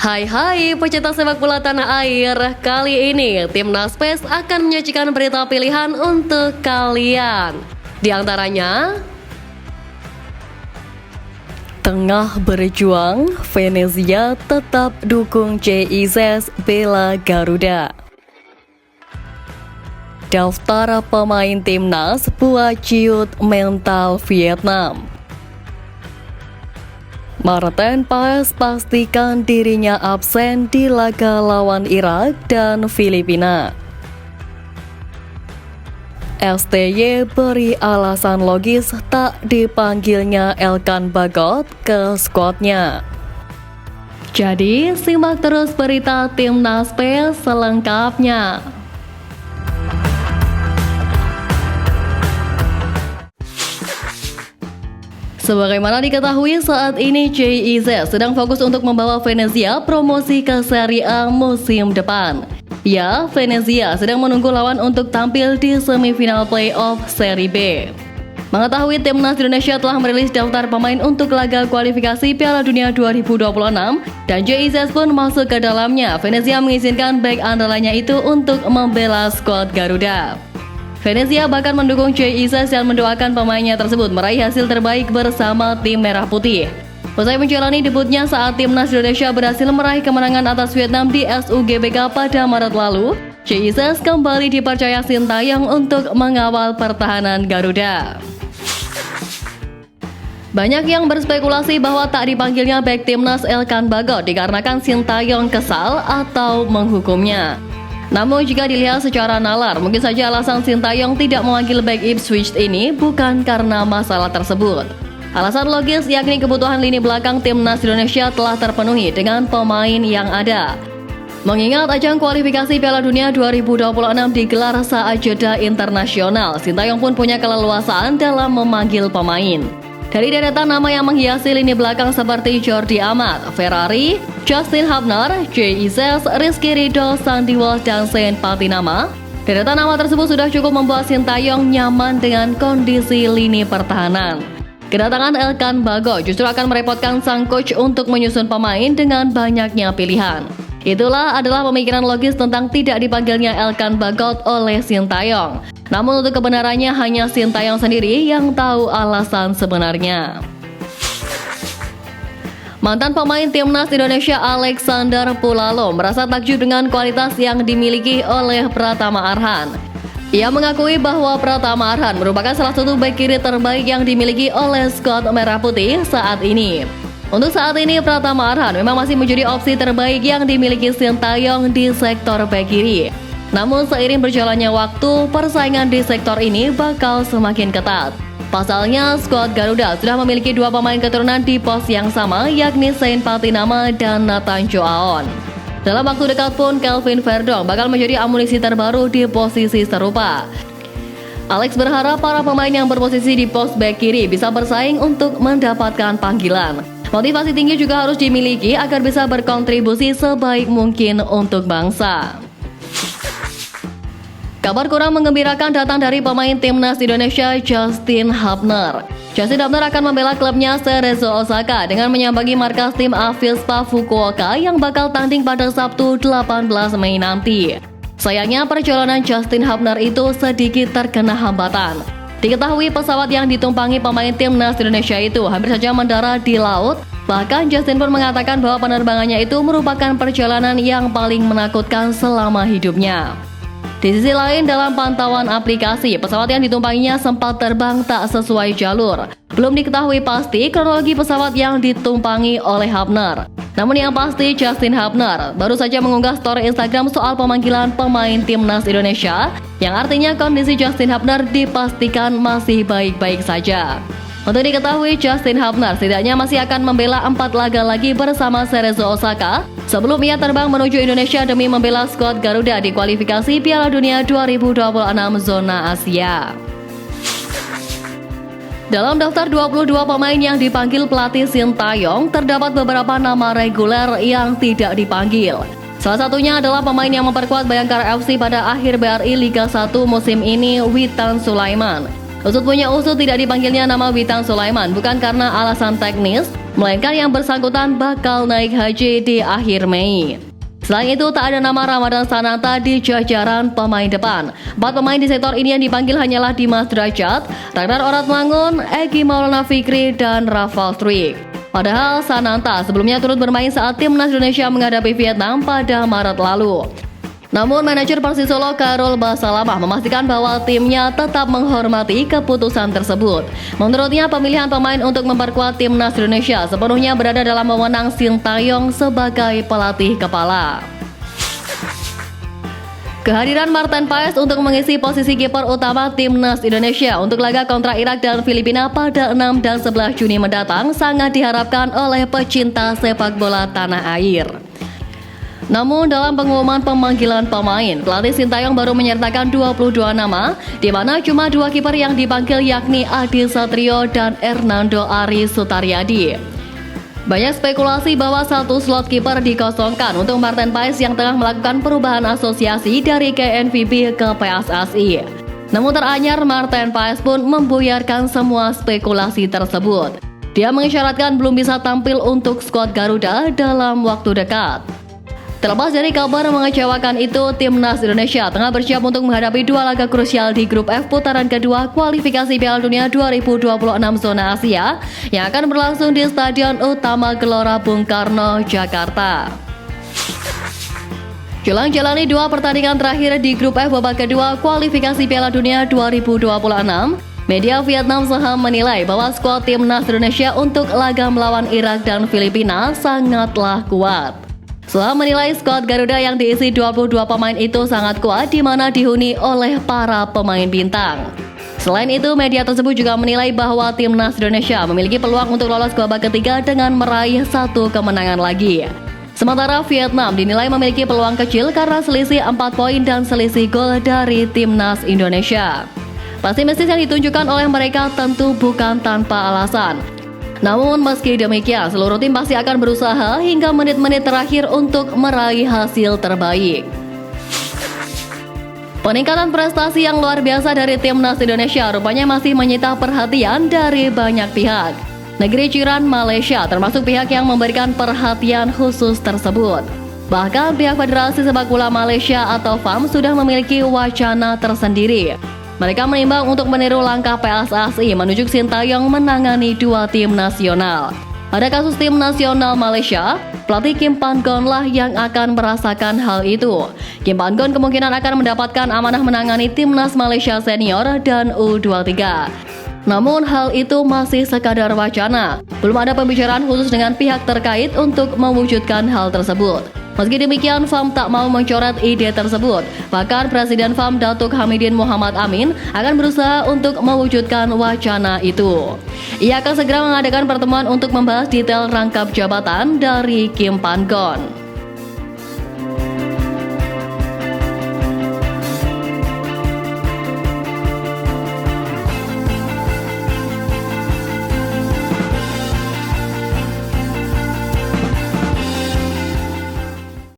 Hai pecinta sepak bola tanah air. Kali ini Timnas PES akan menyajikan berita pilihan untuk kalian. Di antaranya, tengah berjuang, Venezia tetap dukung CIZ bela Garuda. Daftar pemain Timnas buat ciut mental Vietnam. Martin Paes pastikan dirinya absen di laga lawan Irak dan Filipina. STY beri alasan logis tak dipanggilnya Elkan Bagot ke skuadnya. Jadi simak terus berita Timnas PES selengkapnya. Sebagaimana diketahui saat ini CIZ sedang fokus untuk membawa Venezia promosi ke Serie A musim depan. Ya, Venezia sedang menunggu lawan untuk tampil di semifinal playoff Serie B. Mengetahui Timnas Indonesia telah merilis daftar pemain untuk laga kualifikasi Piala Dunia 2026 dan CIZ pun masuk ke dalamnya, Venezia mengizinkan bek andalannya itu untuk membela skuad Garuda. Venezia bahkan mendukung CIZ dan mendoakan pemainnya tersebut meraih hasil terbaik bersama tim Merah Putih. Usai menjalani debutnya saat Timnas Indonesia berhasil meraih kemenangan atas Vietnam di SUGBK pada Maret lalu, CIZ kembali dipercaya Sintayong untuk mengawal pertahanan Garuda. Banyak yang berspekulasi bahwa tak dipanggilnya bek Timnas Elkan Bagot dikarenakan Sintayong kesal atau menghukumnya. Namun jika dilihat secara nalar, mungkin saja alasan Sintayong tidak memanggil bek Ipswich ini bukan karena masalah tersebut. Alasan logis yakni kebutuhan lini belakang Timnas Indonesia telah terpenuhi dengan pemain yang ada. Mengingat ajang kualifikasi Piala Dunia 2026 digelar saat jeda internasional, Sintayong pun punya keleluasaan dalam memanggil pemain. Dari deretan nama yang menghiasi lini belakang seperti Jordi Amat, Ferrari, Justin Hubner, CIZ, Rizky Ridho, Sandy Walsh, dan Saint Patinama, deretan nama tersebut sudah cukup membuat Sintayong nyaman dengan kondisi lini pertahanan. Kedatangan Elkan Bagot justru akan merepotkan sang coach untuk menyusun pemain dengan banyaknya pilihan. Itulah adalah pemikiran logis tentang tidak dipanggilnya Elkan Bagot oleh Sintayong. Namun untuk kebenarannya hanya Sintayong sendiri yang tahu alasan sebenarnya. Mantan pemain Timnas Indonesia Alexander Pulalo merasa takjub dengan kualitas yang dimiliki oleh Pratama Arhan. Ia mengakui bahwa Pratama Arhan merupakan salah satu bek kiri terbaik yang dimiliki oleh skuad Merah Putih saat ini. Untuk saat ini Pratama Arhan memang masih menjadi opsi terbaik yang dimiliki Sintayong di sektor bek kiri. Namun seiring berjalannya waktu, persaingan di sektor ini bakal semakin ketat. Pasalnya, skuad Garuda sudah memiliki dua pemain keturunan di pos yang sama, yakni Saint Patinama dan Nathan Joaon. Dalam waktu dekat pun, Kelvin Verdong bakal menjadi amunisi terbaru di posisi serupa. Alex berharap para pemain yang berposisi di pos bek kiri bisa bersaing untuk mendapatkan panggilan. Motivasi tinggi juga harus dimiliki agar bisa berkontribusi sebaik mungkin untuk bangsa. Kabar kurang menggembirakan datang dari pemain Timnas Indonesia Justin Hubner. Justin Hubner akan membela klubnya Cerezo Osaka dengan menyambangi markas tim Avispa Fukuoka yang bakal tanding pada Sabtu 18 Mei nanti. Sayangnya perjalanan Justin Hubner itu sedikit terkena hambatan. Diketahui pesawat yang ditumpangi pemain Timnas Indonesia itu hampir saja mendarat di laut. Bahkan Justin pun mengatakan bahwa penerbangannya itu merupakan perjalanan yang paling menakutkan selama hidupnya. Di sisi lain, dalam pantauan aplikasi, pesawat yang ditumpanginya sempat terbang tak sesuai jalur. Belum diketahui pasti kronologi pesawat yang ditumpangi oleh Hubner. Namun yang pasti, Justin Hubner baru saja mengunggah story Instagram soal pemanggilan pemain Timnas Indonesia, yang artinya kondisi Justin Hubner dipastikan masih baik-baik saja. Untuk diketahui, Justin Hubner setidaknya masih akan membela 4 laga lagi bersama Cerezo Osaka sebelum ia terbang menuju Indonesia demi membela skuad Garuda di kualifikasi Piala Dunia 2026 zona Asia. Dalam daftar 22 pemain yang dipanggil pelatih Sintayong, terdapat beberapa nama reguler yang tidak dipanggil. Salah satunya adalah pemain yang memperkuat Bayangkara FC pada akhir BRI Liga 1 musim ini, Witan Sulaiman. Usut punya usut tidak dipanggilnya nama Witan Sulaiman bukan karena alasan teknis, melainkan yang bersangkutan bakal naik haji di akhir Mei. Selain itu, tak ada nama Ramadan Sananta di jajaran pemain depan. 4 pemain di sektor ini yang dipanggil hanyalah Dimas Derajat, Ragnar Oratmangun, Egy Maulana Fikri, dan Rafal Struik. Padahal Sananta sebelumnya turut bermain saat timnas Indonesia menghadapi Vietnam pada Maret lalu. Namun manajer Persis Solo Karul Basalamah memastikan bahwa timnya tetap menghormati keputusan tersebut. Menurutnya, pemilihan pemain untuk memperkuat timnas Indonesia sepenuhnya berada dalam wewenang Sintayong sebagai pelatih kepala. Kehadiran Martin Paes untuk mengisi posisi kiper utama timnas Indonesia untuk laga kontra Irak dan Filipina pada 6 dan 11 Juni mendatang sangat diharapkan oleh pecinta sepak bola tanah air. Namun dalam pengumuman pemanggilan pemain, pelatih Sintayong baru menyertakan 22 nama, di mana cuma 2 kiper yang dipanggil yakni Adi Satrio dan Hernando Ari Sutaryadi. Banyak spekulasi bahwa 1 slot kiper dikosongkan untuk Martin Paes yang tengah melakukan perubahan asosiasi dari KNVB ke PSSI. Namun teranyar Martin Paes pun membuyarkan semua spekulasi tersebut. Dia mengisyaratkan belum bisa tampil untuk skuad Garuda dalam waktu dekat. Terlepas dari kabar mengecewakan itu, timnas Indonesia tengah bersiap untuk menghadapi 2 laga krusial di grup F putaran kedua kualifikasi Piala Dunia 2026 zona Asia yang akan berlangsung di Stadion Utama Gelora Bung Karno, Jakarta. Jelang jalani 2 pertandingan terakhir di grup F babak kedua kualifikasi Piala Dunia 2026, media Vietnam saham menilai bahwa skuad timnas Indonesia untuk laga melawan Irak dan Filipina sangatlah kuat. Saham menilai skuad Garuda yang diisi 22 pemain itu sangat kuat, di mana dihuni oleh para pemain bintang. Selain itu, media tersebut juga menilai bahwa timnas Indonesia memiliki peluang untuk lolos ke babak ketiga dengan meraih 1 kemenangan lagi. Sementara Vietnam dinilai memiliki peluang kecil karena selisih 4 poin dan selisih gol dari timnas Indonesia. Pesimistis yang ditunjukkan oleh mereka tentu bukan tanpa alasan. Namun meski demikian, seluruh tim pasti akan berusaha hingga menit-menit terakhir untuk meraih hasil terbaik. Peningkatan prestasi yang luar biasa dari timnas Indonesia rupanya masih menyita perhatian dari banyak pihak. Negeri jiran Malaysia termasuk pihak yang memberikan perhatian khusus tersebut. Bahkan pihak Federasi Sepak Bola Malaysia atau FAM sudah memiliki wacana tersendiri. Mereka menimbang untuk meniru langkah PSSI menunjuk Sintayong menangani 2 tim nasional. Pada kasus tim nasional Malaysia, pelatih Kim Pan-gon lah yang akan merasakan hal itu. Kim Pan-gon kemungkinan akan mendapatkan amanah menangani timnas Malaysia senior dan U23. Namun hal itu masih sekadar wacana. Belum ada pembicaraan khusus dengan pihak terkait untuk mewujudkan hal tersebut. Meski demikian, FAM tak mau mencoret ide tersebut. Bahkan Presiden FAM Datuk Hamidin Muhammad Amin akan berusaha untuk mewujudkan wacana itu. Ia akan segera mengadakan pertemuan untuk membahas detail rangkap jabatan dari Kim Pan-gon.